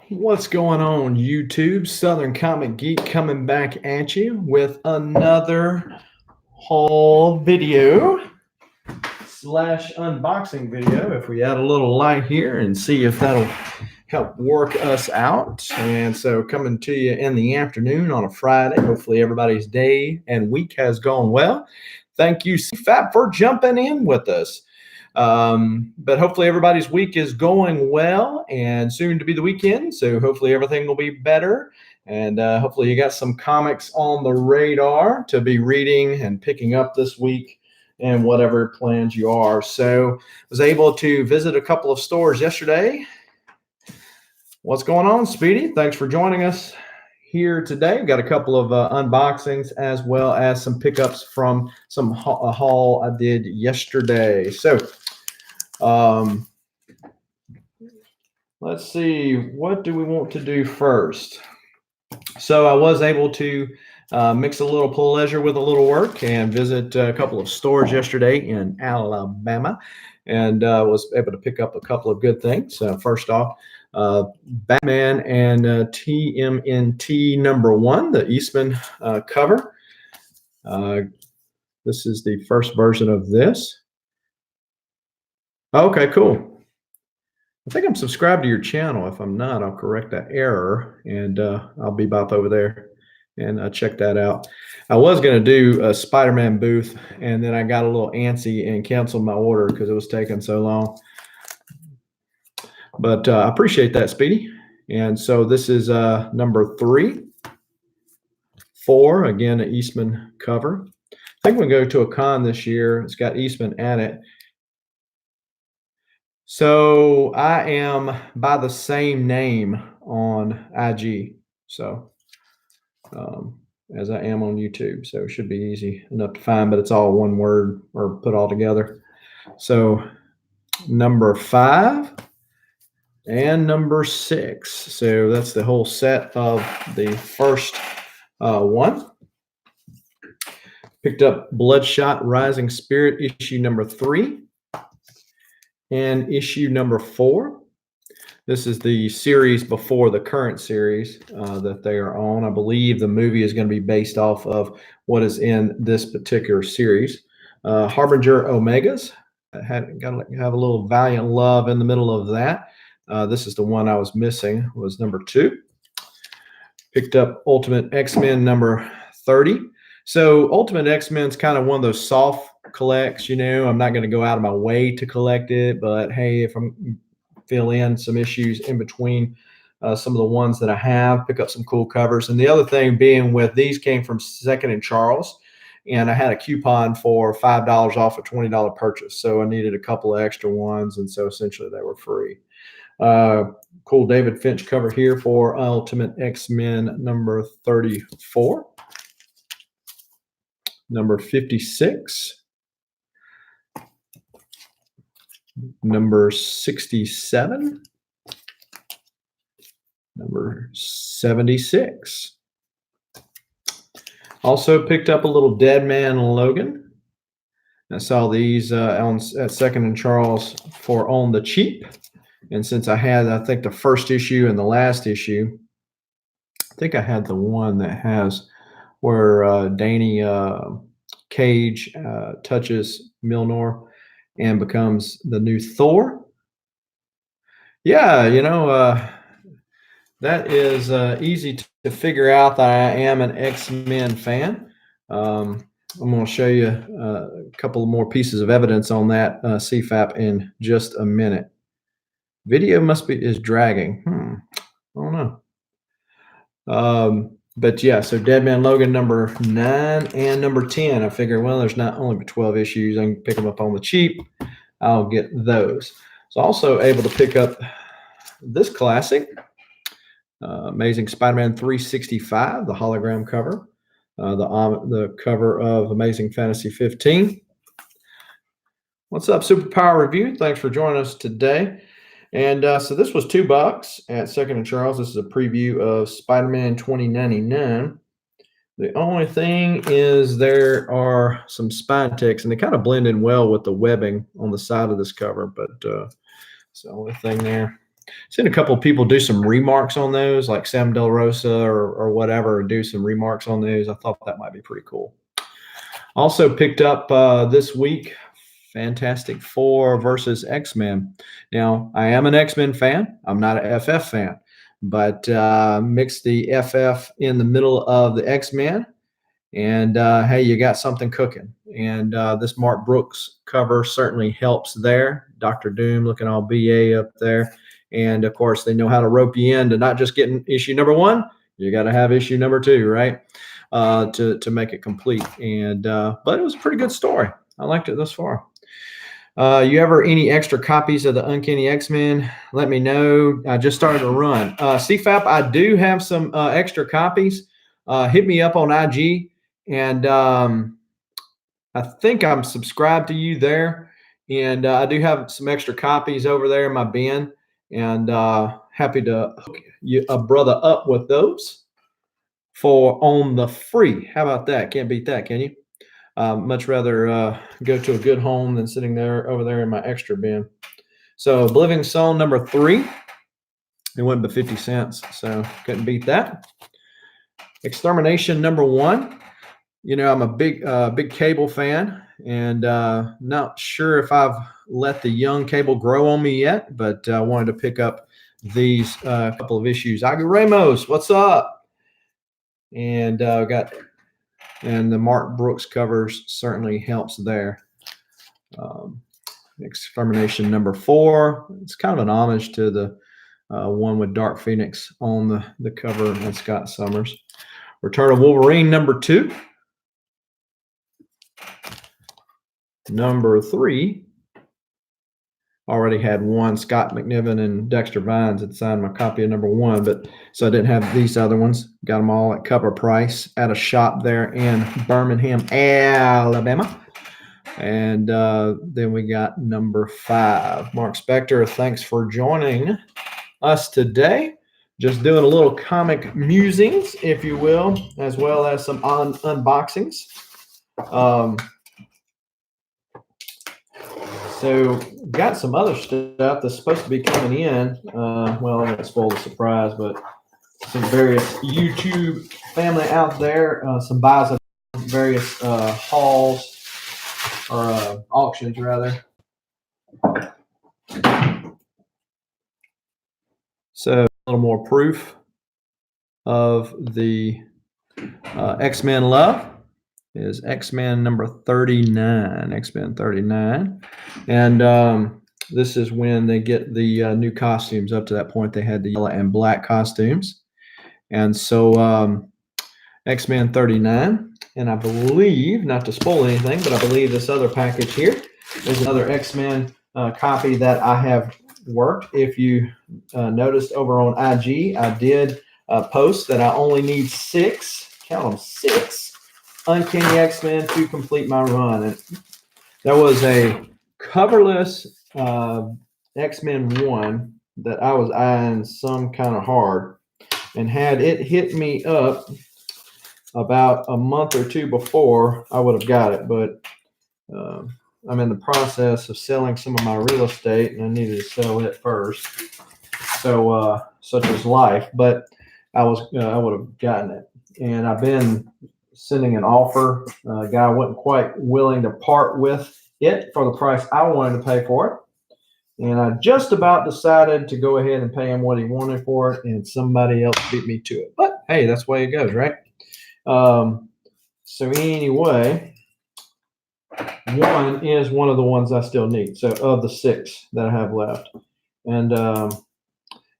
What's going on, YouTube? Southern Comic Geek coming back at you with another haul video slash unboxing video. If we add a little light here and see if that'll help work us out. And so coming to you in the afternoon on a Friday. Hopefully everybody's day and week has gone well. Thank you, CFAP, for jumping in with us. But hopefully everybody's week is going well and soon to be the weekend. So hopefully everything will be better. And hopefully you got some comics on the radar to be reading and picking up this week and whatever plans you are. So I was able to visit a couple of stores yesterday. What's going on, Speedy? Thanks for joining us here today. We've got a couple of unboxings as well as some pickups from a haul I did yesterday. So let's see, what do we want to do first? So I was able to mix a little pleasure with a little work and visit a couple of stores yesterday in Alabama, and was able to pick up a couple of good things. First off, Batman and TMNT #1, the Eastman cover. This is the first version of this. Okay, cool. I think I'm subscribed to your channel. If I'm not, I'll correct that error, and I'll be bop over there and check that out. I was going to do a Spider-Man booth, and then I got a little antsy and canceled my order because it was taking so long. But I appreciate that, Speedy. And so this is number 3. 4, again, an Eastman cover. I think we'll go to a con this year. It's got Eastman at it. So I am by the same name on IG, so as I am on YouTube. So it should be easy enough to find, but it's all one word or put all together. So number 5 and number 6. So that's the whole set of the first one. Picked up Bloodshot Rising Spirit issue number 3. And issue number 4. This is the series before the current series that they are on. I believe the movie is going to be based off of what is in this particular series. Harbinger Omegas. I got to have a little Valiant love in the middle of that. This is the one I was missing, was number 2. Picked up Ultimate X-Men number 30. So Ultimate X-Men is kind of one of those soft collects, you know. I'm not going to go out of my way to collect it, but hey, if I'm fill in some issues in between some of the ones that I have, pick up some cool covers. And the other thing being with these came from Second and Charles, and I had a coupon for $5 off a $20 purchase. So I needed a couple of extra ones, and so essentially they were free. Cool David Finch cover here for Ultimate X-Men number 34. Number 56. Number 67. Number 76. Also picked up a little Dead Man Logan. I saw these at Second and Charles for on the cheap. And since I had, I think, the first issue and the last issue, I think I had the one that has where Danny Cage touches Mjolnir and becomes the new Thor. Yeah, you know, that is easy to figure out that I am an X-Men fan. I'm going to show you a couple more pieces of evidence on that CFAP in just a minute. Video is dragging. I don't know. But yeah, so Dead Man Logan number 9 and number 10. I figure, well, there's not only but 12 issues. I can pick them up on the cheap. I'll get those. So also able to pick up this classic, Amazing Spider-Man 365, the hologram cover, the cover of Amazing Fantasy 15. What's up, Superpower Review? Thanks for joining us today. And so this was $2 at Second and Charles. This is a preview of Spider-Man 2099. The only thing is there are some spine ticks, and they kind of blend in well with the webbing on the side of this cover, but it's the only thing there. seen a couple of people do some remarks on those, like Sam Del Rosa or whatever, do some remarks on those. I thought that might be pretty cool. Also picked up this week Fantastic Four versus X-Men. Now, I am an X-Men fan. I'm not an FF fan, but mix the FF in the middle of the X-Men, and hey, you got something cooking. And this Mark Brooks cover certainly helps there. Dr. Doom looking all BA up there. And of course, they know how to rope you in to not just getting issue number 1. You got to have issue number 2, right? To make it complete. And but it was a pretty good story. I liked it thus far. You ever any extra copies of the Uncanny X-Men? Let me know. I just started a run. CFAP, I do have some extra copies. Hit me up on IG, and I think I'm subscribed to you there. And I do have some extra copies over there in my bin, and happy to hook a brother up with those for on the free. How about that? Can't beat that, can you? Much rather go to a good home than sitting there over there in my extra bin. So Oblivion Song number 3. It went to 50 cents, so couldn't beat that. Extermination number 1. You know, I'm a big Cable fan, and not sure if I've let the young Cable grow on me yet, but I wanted to pick up these couple of issues. Aggie Ramos, what's up? And and the Mark Brooks covers certainly helps there. Extermination number 4. It's kind of an homage to the one with Dark Phoenix on the cover and Scott Summers. Return of Wolverine number 2. Number 3. Already had one. Scott McNiven and Dexter Vines had signed my copy of number 1, but so I didn't have these other ones. Got them all at cover price at a shop there in Birmingham, Alabama. And then we got number 5. Mark Spector, thanks for joining us today. Just doing a little comic musings, if you will, as well as some unboxings. So got some other stuff that's supposed to be coming in. Well, I'm going to spoil the surprise, but some various YouTube family out there, some buys of various hauls or auctions rather. So a little more proof of the X-Men love is X-Men number 39, X-Men 39. And this is when they get the new costumes. Up to that point, they had the yellow and black costumes. And so X-Men 39. And I believe, not to spoil anything, but I believe this other package here is another X-Men copy that I have worked. If you noticed over on IG, I did post that I only need 6, count them, 6 Uncanny X-Men to complete my run. And there was a coverless X-Men 1 that I was eyeing some kind of hard, and had it hit me up about a month or 2 before, I would have got it. But I'm in the process of selling some of my real estate, and I needed to sell it first. So such is life. But I would have gotten it, and I've been sending an offer. A guy wasn't quite willing to part with it for the price I wanted to pay for it. And I just about decided to go ahead and pay him what he wanted for it, and somebody else beat me to it. But hey, that's the way it goes, right? So anyway, 1 is one of the ones I still need. So of the 6 that I have left. And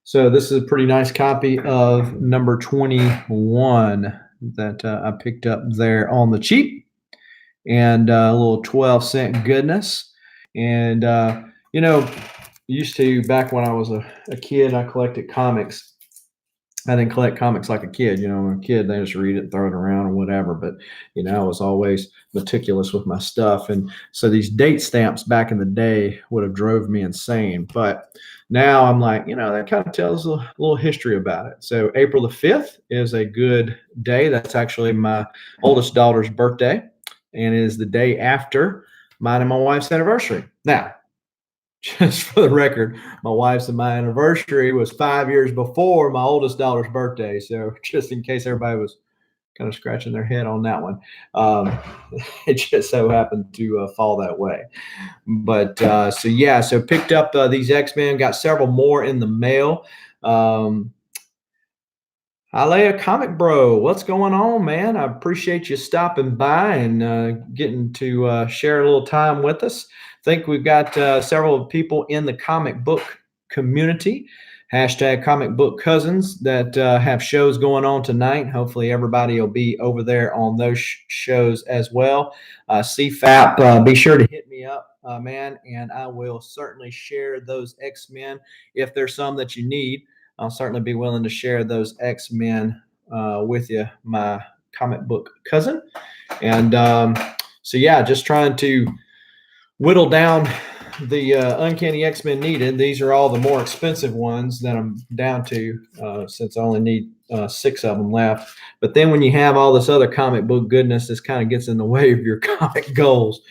so this is a pretty nice copy of number 21 that I picked up there on the cheap, and a little 12-cent goodness. And you know, used to, back when I was a kid, I collected comics. I didn't collect comics like a kid. You know, when a kid, they just read it, throw it around or whatever. But, you know, I was always meticulous with my stuff. And so these date stamps back in the day would have drove me insane. But now I'm like, you know, that kind of tells a little history about it. So April the 5th is a good day. That's actually my oldest daughter's birthday, and it is the day after mine and my wife's anniversary. Now, just for the record, my wife's and my anniversary was 5 years before my oldest daughter's birthday. So just in case everybody was kind of scratching their head on that one, um, it just so happened to fall that way. But so yeah, so picked up these X-Men, got several more in the mail. Alea Comic Bro, what's going on, man? I appreciate you stopping by and getting to share a little time with us. I think we've got several people in the comic book community, hashtag comic book cousins, that have shows going on tonight. Hopefully, everybody will be over there on those shows as well. CFAP, be sure to hit me up, man, and I will certainly share those X-Men if there's some that you need. I'll certainly be willing to share those X-Men with you, my comic book cousin. And so, yeah, just trying to whittle down the Uncanny X-Men needed. These are all the more expensive ones that I'm down to since I only need 6 of them left. But then when you have all this other comic book goodness, this kind of gets in the way of your comic goals.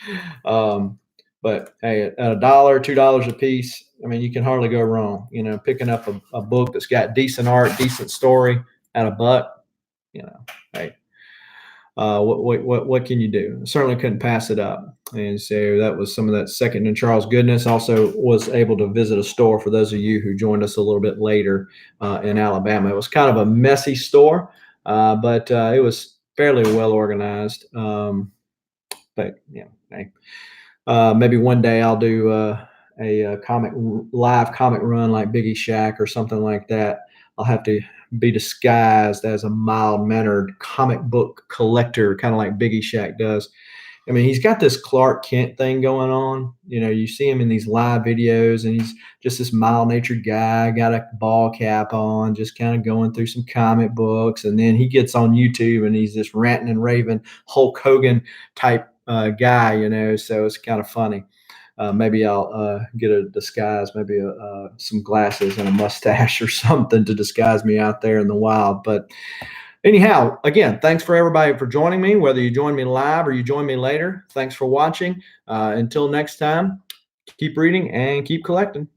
But hey, at $1, $2 a piece, I mean, you can hardly go wrong. You know, picking up a book that's got decent art, decent story at $1, you know, hey, what can you do? Certainly couldn't pass it up. And so that was some of that Second and Charles goodness. Also was able to visit a store for those of you who joined us a little bit later in Alabama. It was kind of a messy store, but it was fairly well organized. But yeah, hey. Maybe one day I'll do a live comic run like Biggie Shack or something like that. I'll have to be disguised as a mild-mannered comic book collector, kind of like Biggie Shack does. I mean, he's got this Clark Kent thing going on. You know, you see him in these live videos, and he's just this mild-natured guy, got a ball cap on, just kind of going through some comic books. And then he gets on YouTube, and he's this ranting and raving Hulk Hogan type guy, you know, so it's kind of funny. Maybe I'll get a disguise, maybe some glasses and a mustache or something to disguise me out there in the wild. But anyhow, again, thanks for everybody for joining me, whether you join me live or you join me later. Thanks for watching. Until next time, keep reading and keep collecting.